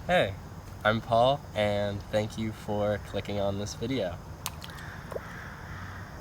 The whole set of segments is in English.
Hey, I'm Paul, and thank you for clicking on this video.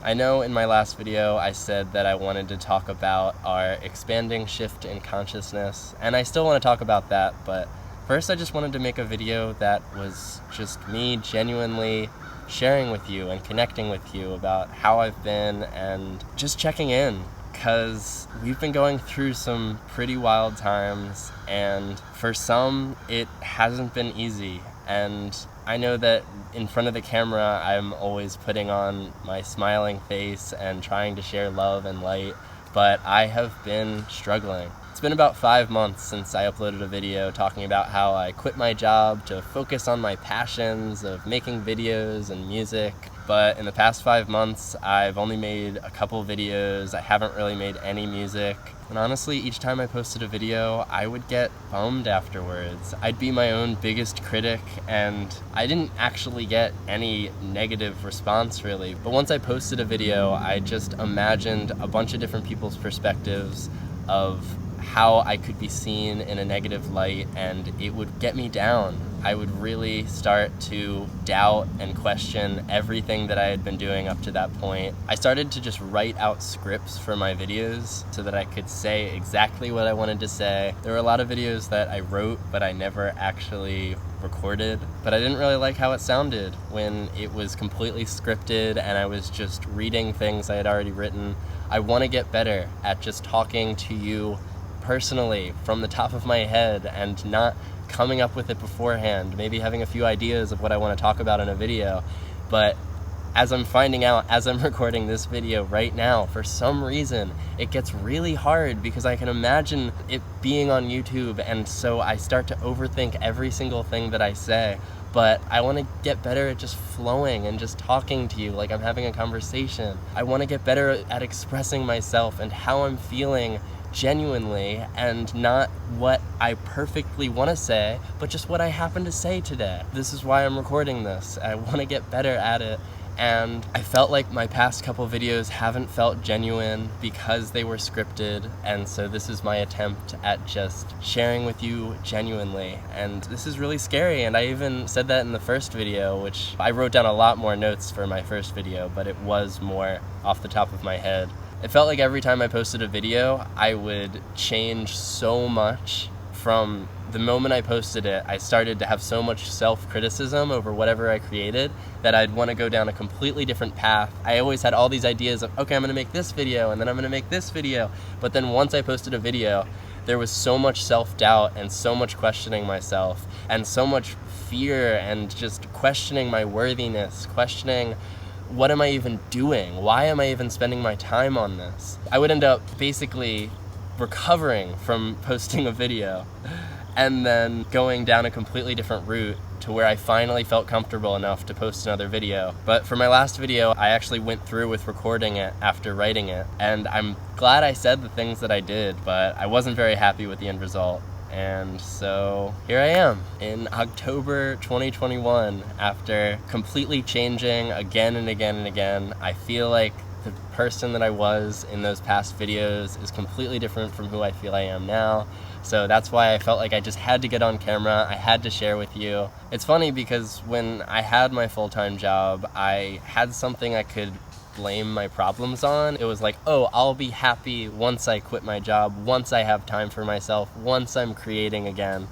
I know in my last video I said that I wanted to talk about our expanding shift in consciousness, and I still want to talk about that, but first I just wanted to make a video that was just me genuinely sharing with you and connecting with you about how I've been and just checking in, because we've been going through some pretty wild times, and for some it hasn't been easy. And I know that in front of the camera I'm always putting on my smiling face and trying to share love and light, but I have been struggling. It's been about 5 months since I uploaded a video talking about how I quit my job to focus on my passions of making videos and music. But in the past 5 months, I've only made a couple videos. I haven't really made any music. And honestly, each time I posted a video, I would get bummed afterwards. I'd be my own biggest critic, and I didn't actually get any negative response really. But once I posted a video, I just imagined a bunch of different people's perspectives of how I could be seen in a negative light, and it would get me down. I would really start to doubt and question everything that I had been doing up to that point. I started to just write out scripts for my videos so that I could say exactly what I wanted to say. There were a lot of videos that I wrote, but I never actually recorded. But I didn't really like how it sounded when it was completely scripted and I was just reading things I had already written. I want to get better at just talking to you personally from the top of my head and not coming up with it beforehand, maybe having a few ideas of what I want to talk about in a video. But as I'm finding out, as I'm recording this video right now, for some reason, it gets really hard because I can imagine it being on YouTube, and so I start to overthink every single thing that I say. But I want to get better at just flowing and just talking to you like I'm having a conversation. I want to get better at expressing myself and how I'm feeling genuinely, and not what I perfectly want to say, but just what I happen to say today. This is why I'm recording this. I want to get better at it. And I felt like my past couple videos haven't felt genuine because they were scripted, and so this is my attempt at just sharing with you genuinely. And this is really scary, and I even said that in the first video, which I wrote down a lot more notes for my first video, but it was more off the top of my head. It felt like every time I posted a video, I would change so much. From the moment I posted it, I started to have so much self-criticism over whatever I created that I'd want to go down a completely different path. I always had all these ideas of, okay, I'm going to make this video, and then I'm going to make this video. But then once I posted a video, there was so much self-doubt and so much questioning myself and so much fear and just questioning my worthiness, questioning what am I even doing? Why am I even spending my time on this? I would end up basically recovering from posting a video and then going down a completely different route to where I finally felt comfortable enough to post another video. But for my last video, I actually went through with recording it after writing it, and I'm glad I said the things that I did, but I wasn't very happy with the end result. And so here I am in October 2021, after completely changing again and again and again. I feel like the person that I was in those past videos is completely different from who I feel I am now. So that's why I felt like I just had to get on camera. I had to share with you. It's funny because when I had my full-time job, I had something I could blame my problems on. It was like, oh, I'll be happy once I quit my job, once I have time for myself, once I'm creating again.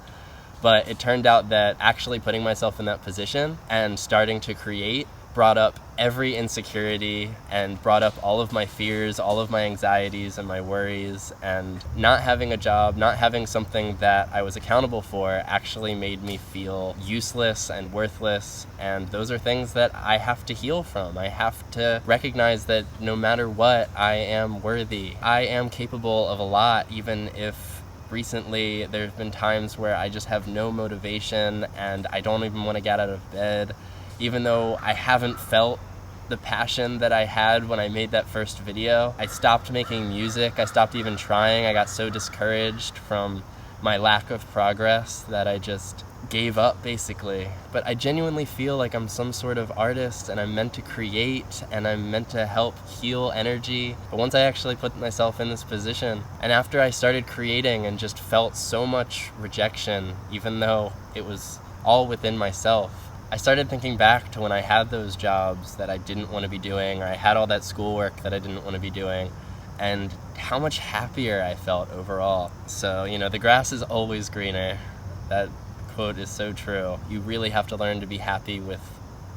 But it turned out that actually putting myself in that position and starting to create brought up every insecurity and brought up all of my fears, all of my anxieties and my worries, and not having a job, not having something that I was accountable for actually made me feel useless and worthless, and those are things that I have to heal from. I have to recognize that no matter what, I am worthy. I am capable of a lot, even if recently there's been times where I just have no motivation and I don't even want to get out of bed. Even though I haven't felt the passion that I had when I made that first video, I stopped making music. I stopped even trying. I got so discouraged from my lack of progress that I just gave up, basically. But I genuinely feel like I'm some sort of artist, and I'm meant to create, and I'm meant to help heal energy. But once I actually put myself in this position, and after I started creating and just felt so much rejection, even though it was all within myself, I started thinking back to when I had those jobs that I didn't want to be doing, or I had all that schoolwork that I didn't want to be doing, and how much happier I felt overall. So, the grass is always greener. That quote is so true. You really have to learn to be happy with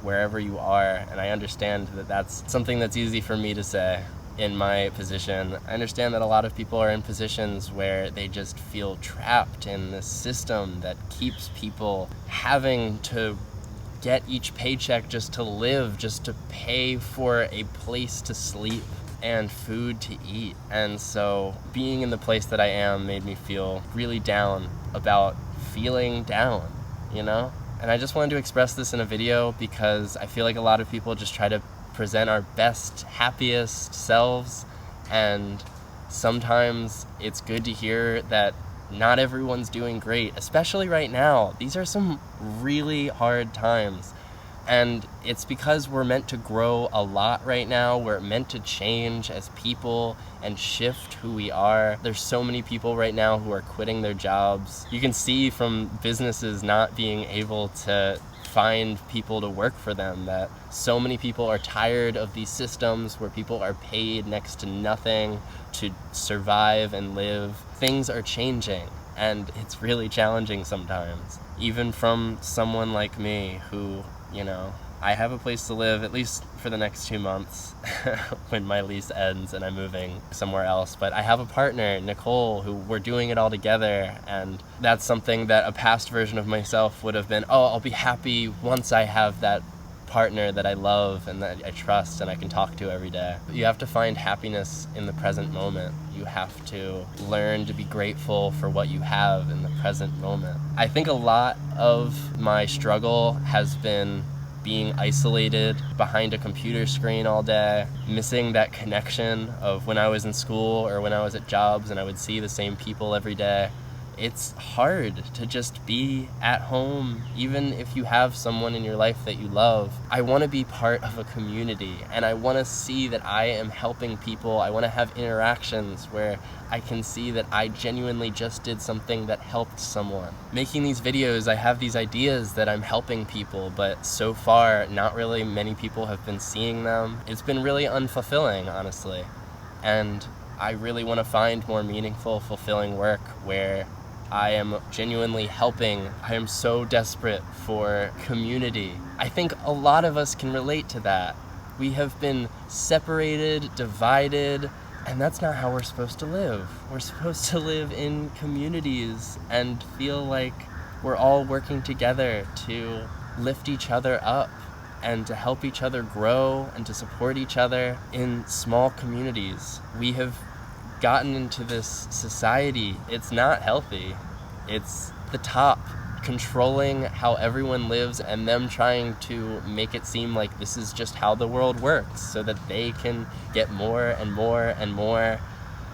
wherever you are, and I understand that that's something that's easy for me to say in my position. I understand that a lot of people are in positions where they just feel trapped in this system that keeps people having to get each paycheck just to live, just to pay for a place to sleep and food to eat. And so being in the place that I am made me feel really down about feeling down, And I just wanted to express this in a video because I feel like a lot of people just try to present our best, happiest selves, and sometimes it's good to hear that not everyone's doing great, especially right now. These are some really hard times. And it's because we're meant to grow a lot right now. We're meant to change as people and shift who we are. There's so many people right now who are quitting their jobs. You can see from businesses not being able to find people to work for them that so many people are tired of these systems where people are paid next to nothing to survive and live. Things are changing, and it's really challenging sometimes. Even from someone like me who, I have a place to live, at least for the next 2 months when my lease ends and I'm moving somewhere else. But I have a partner, Nicole, who we're doing it all together. And that's something that a past version of myself would have been, I'll be happy once I have that partner that I love and that I trust and I can talk to every day. You have to find happiness in the present moment. You have to learn to be grateful for what you have in the present moment. I think a lot of my struggle has been being isolated behind a computer screen all day, missing that connection of when I was in school or when I was at jobs and I would see the same people every day. It's hard to just be at home, even if you have someone in your life that you love. I want to be part of a community, and I want to see that I am helping people. I want to have interactions where I can see that I genuinely just did something that helped someone. Making these videos, I have these ideas that I'm helping people, but so far, not really many people have been seeing them. It's been really unfulfilling, honestly. And I really want to find more meaningful, fulfilling work where I am genuinely helping. I am so desperate for community. I think a lot of us can relate to that. We have been separated, divided, and that's not how we're supposed to live. We're supposed to live in communities and feel like we're all working together to lift each other up and to help each other grow and to support each other in small communities. We have gotten into this society. It's not healthy. It's the top controlling how everyone lives and them trying to make it seem like this is just how the world works so that they can get more and more and more.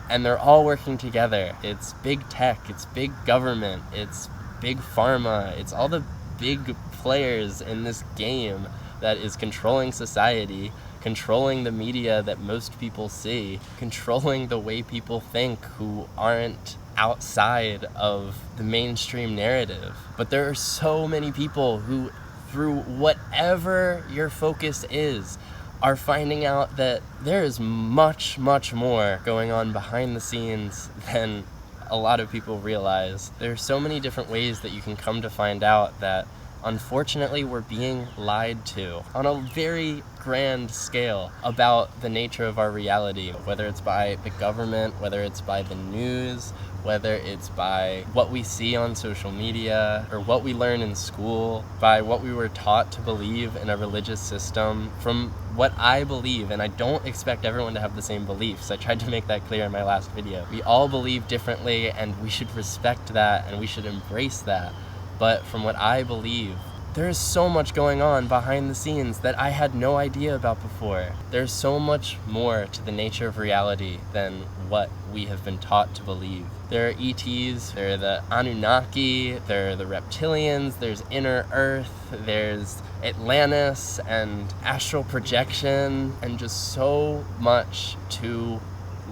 And they're all working together. It's big tech, it's big government, it's big pharma, it's all the big players in this game that is controlling society, controlling the media that most people see, controlling the way people think who aren't outside of the mainstream narrative. But there are so many people who, through whatever your focus is, are finding out that there is much, much more going on behind the scenes than a lot of people realize. There are so many different ways that you can come to find out that unfortunately we're being lied to on a very grand scale about the nature of our reality, whether it's by the government, whether it's by the news, whether it's by what we see on social media or what we learn in school, by what we were taught to believe in a religious system. From what I believe, and I don't expect everyone to have the same beliefs, I tried to make that clear in my last video. We all believe differently and we should respect that and we should embrace that. But from what I believe, there is so much going on behind the scenes that I had no idea about before. There's so much more to the nature of reality than what we have been taught to believe. There are ETs, there are the Anunnaki, there are the reptilians, there's Inner Earth, there's Atlantis and astral projection, and just so much to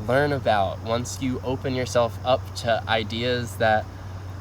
learn about once you open yourself up to ideas that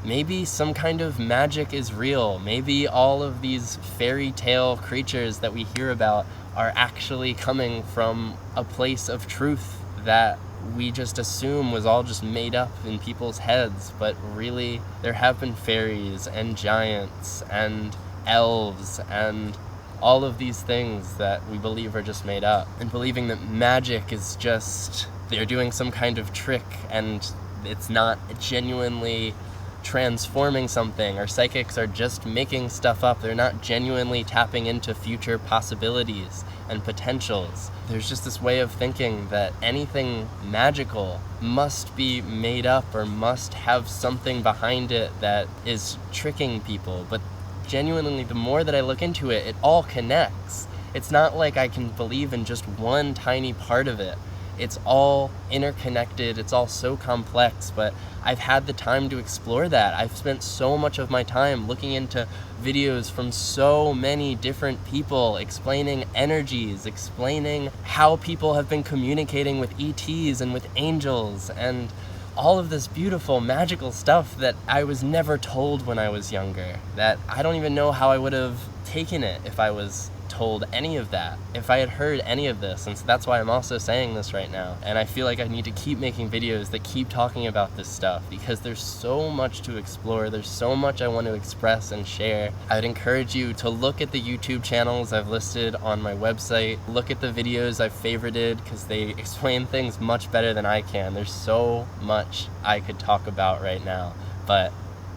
maybe some kind of magic is real. Maybe all of these fairy tale creatures that we hear about are actually coming from a place of truth that we just assume was all just made up in people's heads. But really, there have been fairies and giants and elves and all of these things that we believe are just made up. And believing that magic is just, they're doing some kind of trick and it's not genuinely transforming something, or psychics are just making stuff up. They're not genuinely tapping into future possibilities and potentials. There's just this way of thinking that anything magical must be made up or must have something behind it that is tricking people. But genuinely, the more that I look into it, it all connects. It's not like I can believe in just one tiny part of it. It's all interconnected, it's all so complex, but I've had the time to explore that. I've spent so much of my time looking into videos from so many different people, explaining energies, explaining how people have been communicating with ETs and with angels, and all of this beautiful, magical stuff that I was never told when I was younger, that I don't even know how I would have taken it if I was told any of that, if I had heard any of this. And so that's why I'm also saying this right now. And I feel like I need to keep making videos that keep talking about this stuff, because there's so much to explore. There's so much I want to express and share. I'd encourage you to look at the YouTube channels I've listed on my website. Look at the videos I've favorited, because they explain things much better than I can. There's so much I could talk about right now, but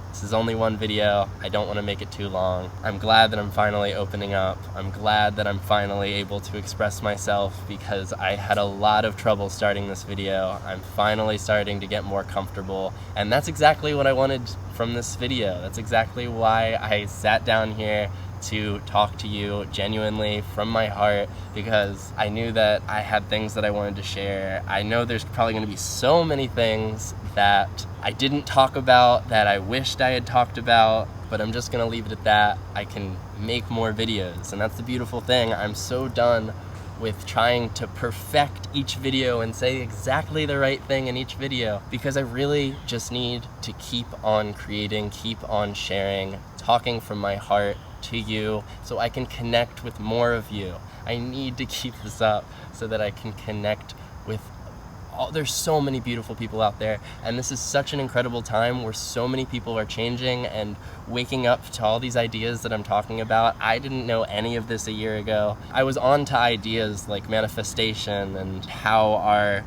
this is only one video. I don't want to make it too long. I'm glad that I'm finally opening up. I'm glad that I'm finally able to express myself, because I had a lot of trouble starting this video. I'm finally starting to get more comfortable, and that's exactly what I wanted from this video. That's exactly why I sat down here to talk to you genuinely from my heart, because I knew that I had things that I wanted to share. I know there's probably going to be so many things that I didn't talk about that I wished I had talked about, but I'm just going to leave it at that. I can make more videos, and that's the beautiful thing. I'm so done with trying to perfect each video and say exactly the right thing in each video, because I really just need to keep on creating, keep on sharing, talking from my heart to you so I can connect with more of you. I need to keep this up so that I can connect with there's so many beautiful people out there, and this is such an incredible time where so many people are changing and waking up to all these ideas that I'm talking about. I didn't know any of this a year ago. I was on to ideas like manifestation and how our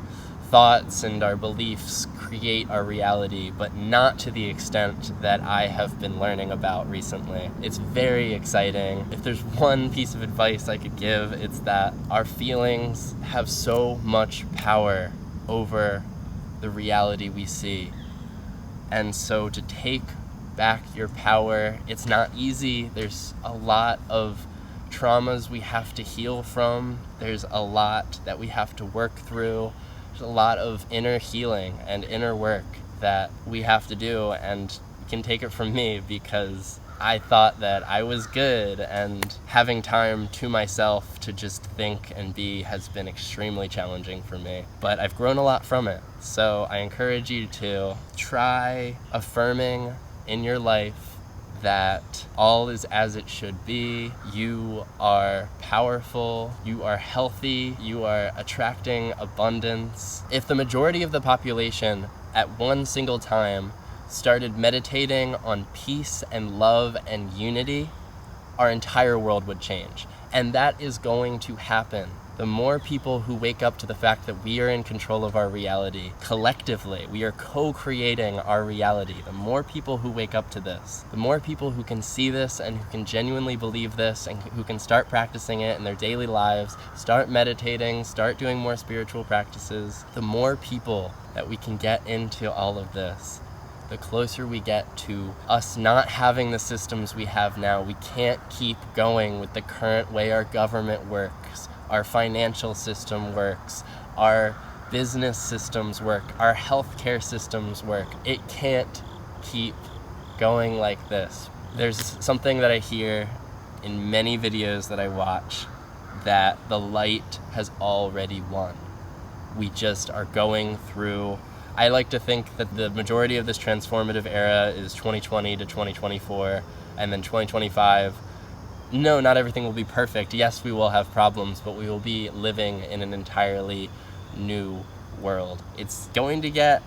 thoughts and our beliefs create our reality, but not to the extent that I have been learning about recently. It's very exciting. If there's one piece of advice I could give, it's that our feelings have so much power over the reality we see. And so to take back your power, it's not easy. There's a lot of traumas we have to heal from. There's a lot that we have to work through. There's a lot of inner healing and inner work that we have to do, and you can take it from me, because I thought that I was good, and having time to myself to just think and be has been extremely challenging for me. But I've grown a lot from it. So I encourage you to try affirming in your life that all is as it should be. You are powerful, you are healthy, you are attracting abundance. If the majority of the population at one single time started meditating on peace and love and unity, our entire world would change. And that is going to happen. The more people who wake up to the fact that we are in control of our reality, collectively, we are co-creating our reality, the more people who wake up to this, the more people who can see this and who can genuinely believe this and who can start practicing it in their daily lives, start meditating, start doing more spiritual practices, the more people that we can get into all of this. the closer we get to us not having the systems we have now. We can't keep going with the current way our government works, our financial system works, our business systems work, our healthcare systems work. It can't keep going like this. There's something that I hear in many videos that I watch, that the light has already won. We just are going through, I like to think that the majority of this transformative era is 2020 to 2024, and then 2025. No, not everything will be perfect. Yes, we will have problems, but we will be living in an entirely new world. It's going to get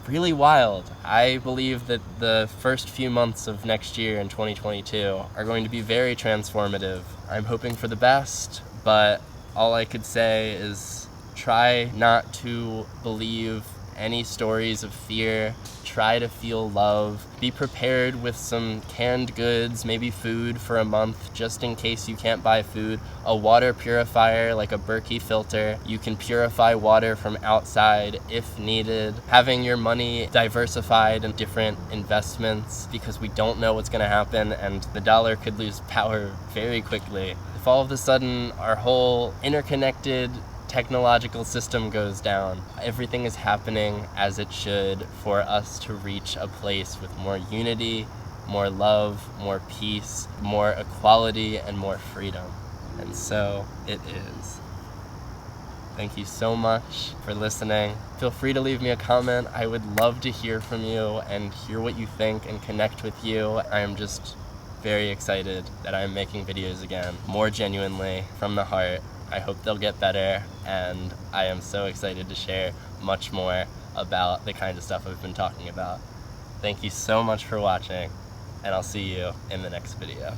really wild. I believe that the first few months of next year in 2022 are going to be very transformative. I'm hoping for the best, but all I could say is try not to believe any stories of fear. Try to feel love. Be prepared with some canned goods, maybe food for a month, just in case you can't buy food. A water purifier, like a Berkey filter. You can purify water from outside if needed. Having your money diversified in different investments, because we don't know what's gonna happen and the dollar could lose power very quickly. If all of a sudden our whole interconnected technological system goes down, everything is happening as it should for us to reach a place with more unity, more love, more peace, more equality, and more freedom. And so it is. Thank you so much for listening. Feel free to leave me a comment. I would love to hear from you and hear what you think and connect with you. I am just very excited that I'm making videos again, more genuinely, from the heart. I hope they'll get better, and I am so excited to share much more about the kind of stuff I've been talking about. Thank you so much for watching, and I'll see you in the next video.